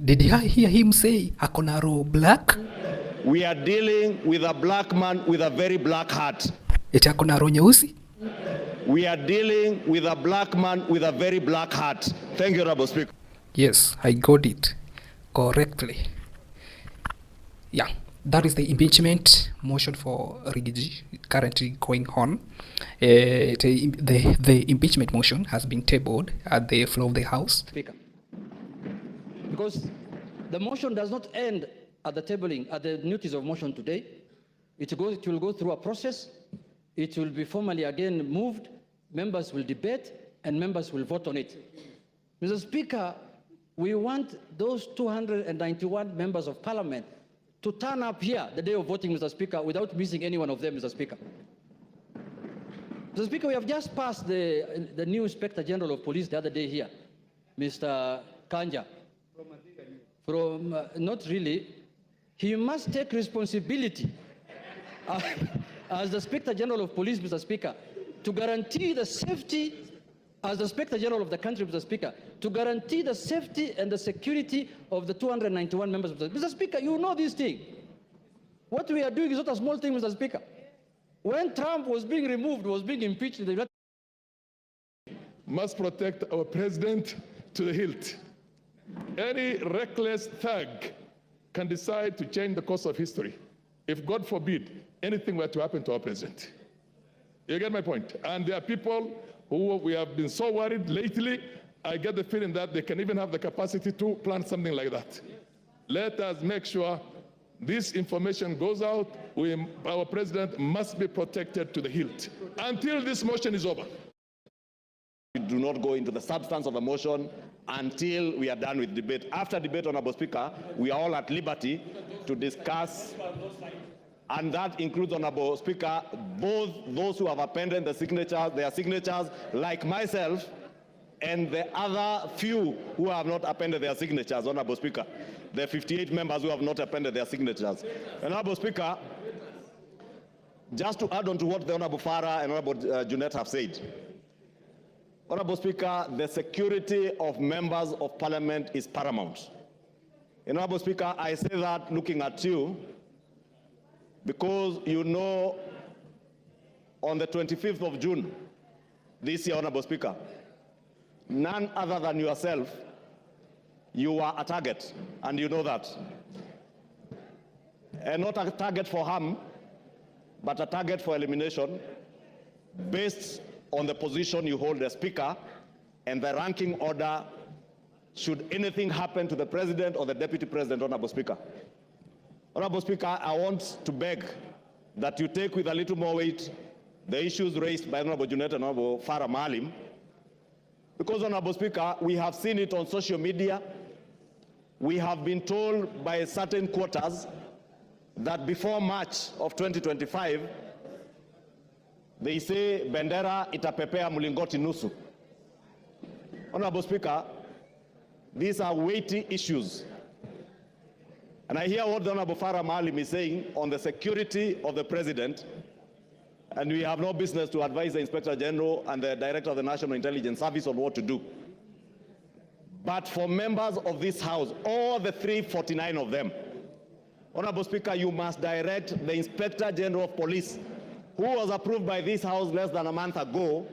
Did I hear him say akona roho black? We are dealing with a black man with a very black heart. Eti akona roho nyeusi? We are dealing with a black man with a very black heart. Thank you, Honorable Speaker. Yes, I got it correctly. Yeah, that is the impeachment motion for Rigiji currently going on. The impeachment motion has been tabled at the floor of the House. Speaker, because the motion does not end at the tabling, at the notice of motion today. It will go through a process. It will be formally again moved. Members will debate and members will vote on it. Mr. Speaker, we want those 291 members of parliament to turn up here the day of voting, Mr. Speaker, without missing any one of them, Mr. Speaker. Mr. Speaker, we have just passed the new Inspector General of Police the other day here, Mr. Kanja. Not really. He must take responsibility as the Inspector General of Police, Mr. Speaker, to guarantee the safety, as the Inspector General of the country, Mr. Speaker, to guarantee the safety and the security of the 291 members of the... Mr. Speaker, you know this thing. What we are doing is not a small thing, Mr. Speaker. When Trump was being removed, was being impeached in the United States, must protect our president to the hilt. Any reckless thug can decide to change the course of history if, God forbid, anything were to happen to our president. You get my point? And there are people who we have been so worried lately, I get the feeling that they can even have the capacity to plan something like that. Let us make sure this information goes out. Our president must be protected to the hilt until this motion is over. We do not go into the substance of the motion until we are done with debate. After debate, Honorable Speaker, we are all at liberty to discuss, and that includes, Honorable Speaker, both those who have appended their signatures, like myself, and the other few who have not appended their signatures, Honorable Speaker. The 58 members who have not appended their signatures. Honorable Speaker, just to add on to what the Honorable Farah and Honorable Junet have said, Honorable Speaker, the security of members of Parliament is paramount. Honorable Speaker, I say that looking at you, because you know on the 25th of June this year, Honorable Speaker, none other than yourself, you were a target, and you know that. And not a target for harm, but a target for elimination based on the position you hold as Speaker and the ranking order should anything happen to the President or the Deputy President, Honorable Speaker. Honorable Speaker, I want to beg that you take with a little more weight the issues raised by Honorable Junet and Honorable Farah Maalim, because, Honorable Speaker, we have seen it on social media. We have been told by certain quarters that before March of 2025, they say bendera itapepea mlingoti nusu. Honorable Speaker, these are weighty issues. And I hear what the Honorable Farah Maalim is saying on the security of the President, and we have no business to advise the Inspector General and the Director of the National Intelligence Service on what to do. But for members of this House, all the 349 of them, Honorable Speaker, you must direct the Inspector General of Police, who was approved by this House less than a month ago,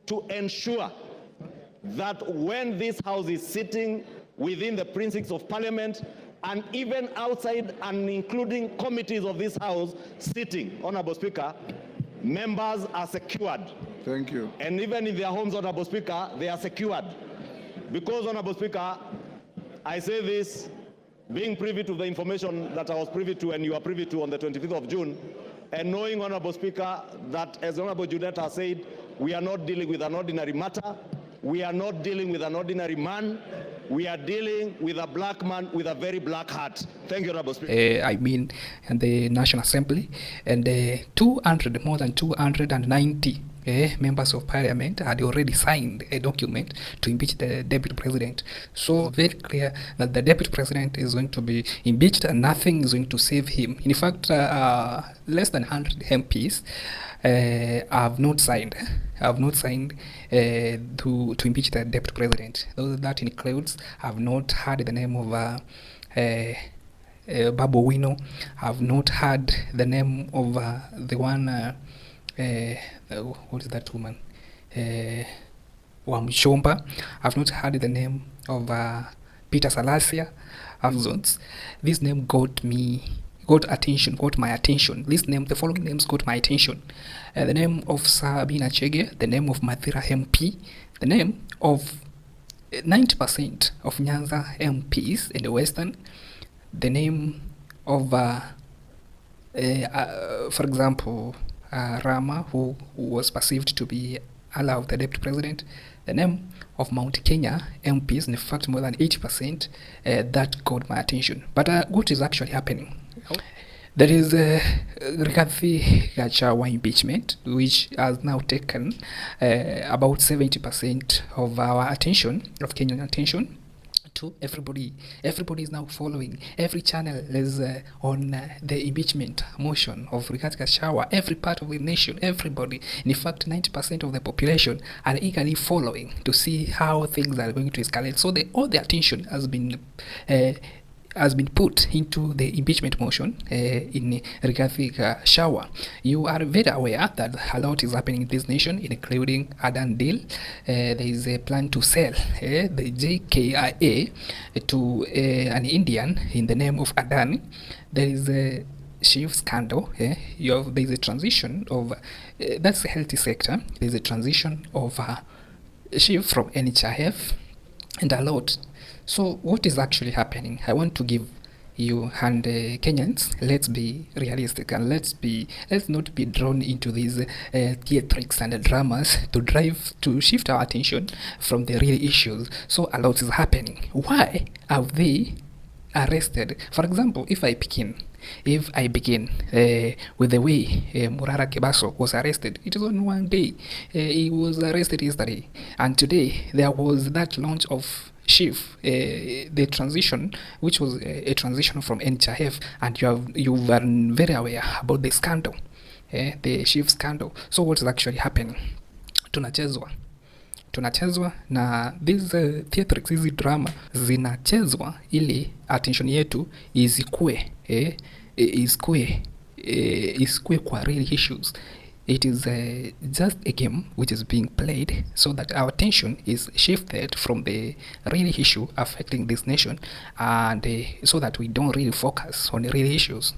to ensure that when this House is sitting within the precincts of Parliament, and even outside and including committees of this House sitting, Honorable Speaker, members are secured. Thank you. And even in their homes, Honorable Speaker, they are secured. Because, Honorable Speaker, I say this, being privy to the information that I was privy to and you are privy to on the 25th of June, and knowing, Honorable Speaker, that as Honorable Junet has said, we are not dealing with an ordinary matter, we are not dealing with an ordinary man, we are dealing with a black man with a very black heart. Thank you, Honorable Speaker. I mean, and the National Assembly, and more than 290 members of parliament had already signed a document to impeach the deputy president. So very clear that the deputy president is going to be impeached and nothing is going to save him. In fact, less than 100 MPs have not signed to impeach the deputy president. That includes, have not heard the name of Babu Wino, have not heard the name of the one, what is that woman? Wamshomba. I've not heard the name of Peter Salasia. This name got my attention. The following names got my attention. The name of Sabina Chege, the name of Mathira MP, the name of 90% of Nyanza MPs in the Western, the name of, for example, Rama, who was perceived to be ally of the deputy president, the name of Mount Kenya MPs, in fact more than 80%, that got my attention. But what is actually happening? There is Rigathi Gachagua impeachment, which has now taken about 70% of our attention, of Kenyan attention. To everybody is now following. Every channel is on the impeachment motion of Rigathi Gachagua. Every part of the nation, everybody, in fact 90% of the population are eagerly following to see how things are going to escalate. So all the attention has been put into the impeachment motion in Rigathi Gachagua. You are very aware that a lot is happening in this nation, including Adan deal. There is a plan to sell the JKIA to an Indian in the name of Adani. There is a chief scandal. There is a transition of that's the healthy sector. There is a transition of chief from NHIF and a lot. So what is actually happening? I want to give you and Kenyans, let's be realistic and let's not be drawn into these theatrics and dramas to shift our attention from the real issues. So a lot is happening. Why have they arrested? For example, if I begin with the way Murara Kebaso was arrested, it was on one day. He was arrested yesterday, and today there was that launch of Chief, the transition, which was a transition from NHIF, and you were very aware about the scandal, the Chief scandal. So what is actually happening? Tunachezwa na these theatrics, hizi drama zinachezwa ili attention yetu isikue kwa real issues. It is just a game which is being played so that our attention is shifted from the real issue affecting this nation, and so that we don't really focus on the real issues.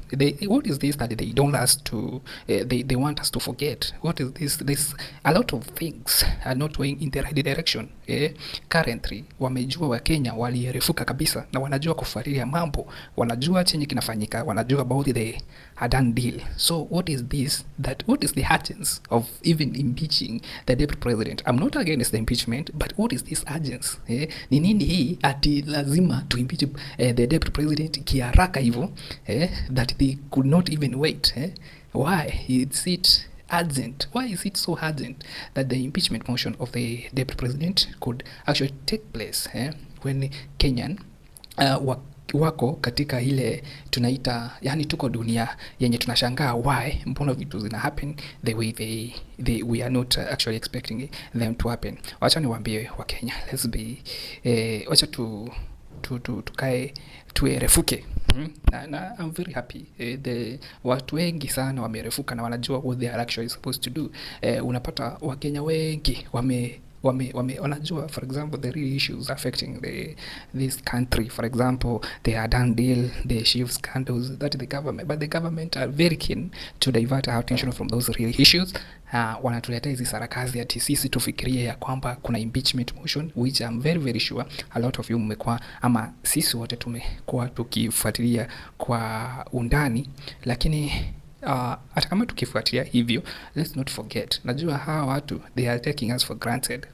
What is this that they don't us to? They want us to forget. What is this? A lot of things are not going in the right direction. Currently, wamejua wa Kenya walierefuka kabisa na wanajua kufuatilia mambo, wanajua chenye kinafanyika, wanajua about the Adan deal. So what is this? What is the urgency of even impeaching the deputy president? I'm not against the impeachment, but what is this urgency? Ni nini hii ati lazima to impeach the deputy president kiharaka hivyo, that they could not even wait? Why is it urgent? Why is it so urgent that the impeachment motion of the deputy president could actually take place when Kenyan wako katika ile tunaita, yani tuko dunia yenye tunashangaa why mbona vitu zina happen the way we are not actually expecting them to happen. Wacha niwaambie wa Kenya, let's be wacha tukae tuerefuke. Na I'm very happy. The watu wengi sana wamerefuka na wanajua what they are actually supposed to do. Unapata wa Kenya wengi wanajua, for example, the real issues affecting this country. For example, the Adan deal, the Chief scandals, that the government are very keen to divert our attention from those real issues. Wanatuletea hizi sarakazi ati sisi tufikirie ya kwamba kuna impeachment motion, which I'm very very sure a lot of you mmekuwa, ama sisi wote tumekuwa tukifuatilia kwa undani, lakini hata kama tukifuatilia hivyo, let's not forget, najua hawa watu they are taking us for granted,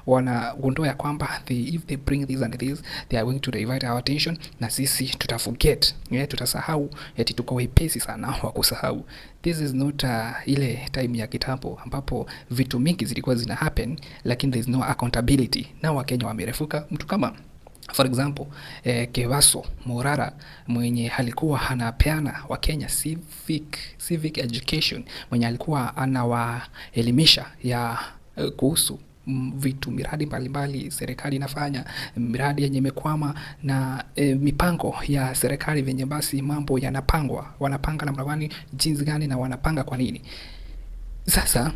wanagundua ya kwamba if they bring this and this they are going to divert our attention, na sisi tutaforget, tutasahau, eti tuko wepesi sana wa kusahau. This is not ile time ya kitambo ambapo vitu mingi zilikuwa zina happen lakini there is no accountability. Na Wakenya wamerefuka. Mtu kama for example Kevaso Morara mwenye alikuwa anapeana Wakenya civic education, mwenye alikuwa anawaelimisha ya kuhusu vitu, miradi mbalimbali serikali inafanya, miradi yenye imekwama na mipango ya serikali venye basi mambo yanapangwa, wanapanga namna gani, jinsi gani, na wanapanga kwa nini. Sasa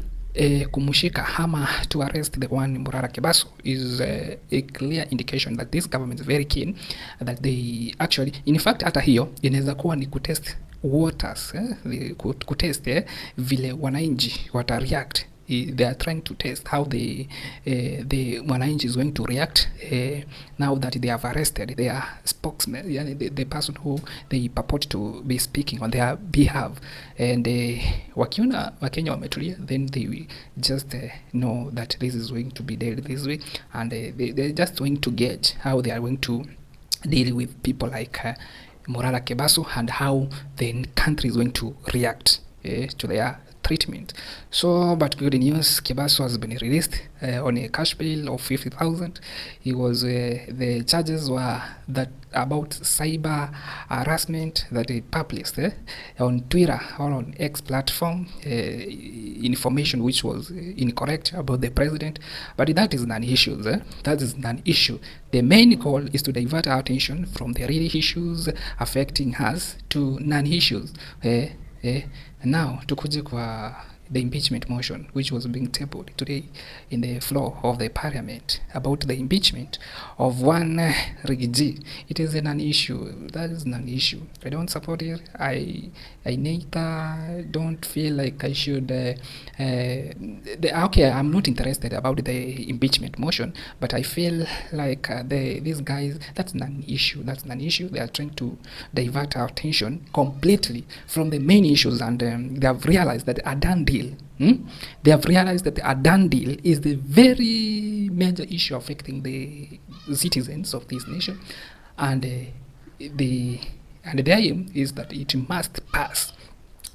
kumushika ama to arrest the one Murara Kebaso is a clear indication that this government is very keen that they actually, in fact hata hiyo inaweza kuwa ni kutest waters, kutest vile wananchi wata react. They are trying to test how the mwananchi is going to react now that they have arrested their spokesman, the person who they purport to be speaking on their behalf, and wakiona Wakenya wametulia, then they will just know that this is going to be dealt this way, and they're just going to gauge how they are going to deal with people like Morara Kebaso, and how the country is going to react to their treatment. So, but good news, Kebaso has been released on a cash bail of 50,000. He was the charges were that about cyber harassment that he published on Twitter or on X platform, information which was incorrect about the president. But that is non-issue. That is non-issue. The main goal is to divert our attention from the real issues affecting us to non-issues. Now tukuje kwa the impeachment motion which was being tabled today in the floor of the parliament about the impeachment of one Rigiji. It is a non-issue. That is non-issue. I don't support it. I neither don't feel like I should okay, I'm not interested about the impeachment motion, but I feel like these guys, that's non-issue. That's non-issue. They are trying to divert our attention completely from the main issues, and they have realized that a done deal. They have realized that a done deal is the very major issue affecting the citizens of this nation, and the aim is that it must pass.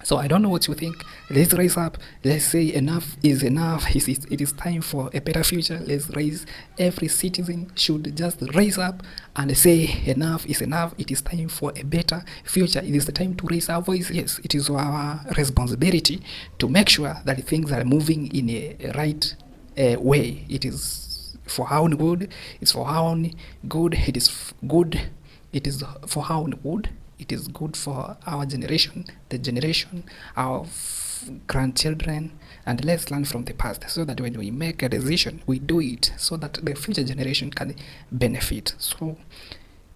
So I don't know what you think. Let's raise up. Let's say enough is enough. It is time for a better future. Let's raise. Every citizen should just raise up and say enough is enough. It is time for a better future. It is the time to raise our voice. Yes, it is our responsibility to make sure that things are moving in a right way. It is for our own good. It's for our own good. It is good. It is for our own good. It is good for our generation, the generation of grandchildren, and let's learn from the past so that when we make a decision, we do it so that the future generation can benefit. So,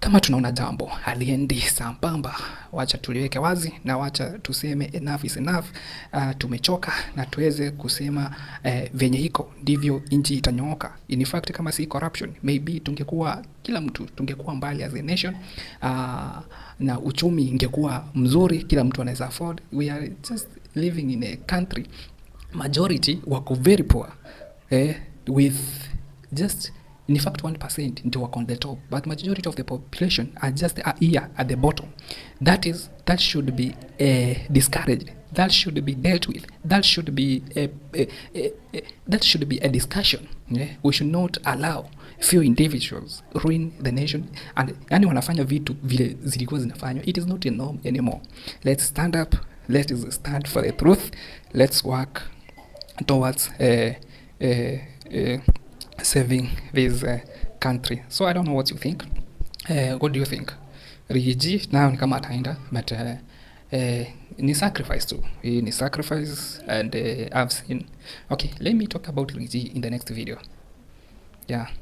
kama tunaona jambo haliendi sambamba, wacha tuliweke wazi na wacha tuseme enough is enough. Tumechoka na tuweze kusema venye hiko ndivyo nchi itanyooka. In fact, kama si corruption, maybe tungekuwa kila mtu tungekuwa mbali as a nation, na uchumi ingekuwa mzuri, kila mtu anaweza afford. We are just living in a country majority wako very poor, with just in fact 1% ndio wako on the top, but majority of the population are just here at the bottom. That should be discouraged. That should be dealt with. That should be a discussion. We should not allow few individuals ruin the nation, and yani wanafanya vitu vile zilikuwa zinafanywa. It is not a norm anymore. Let's stand up. Let's stand for the truth. Let's work towards saving this country. So I don't know what you think. What do you think? Rigiji now ni kama ataenda, but ni sacrifice too. Ni sacrifice, and I've seen. Okay, let me talk about Rigiji in the next video. Yeah.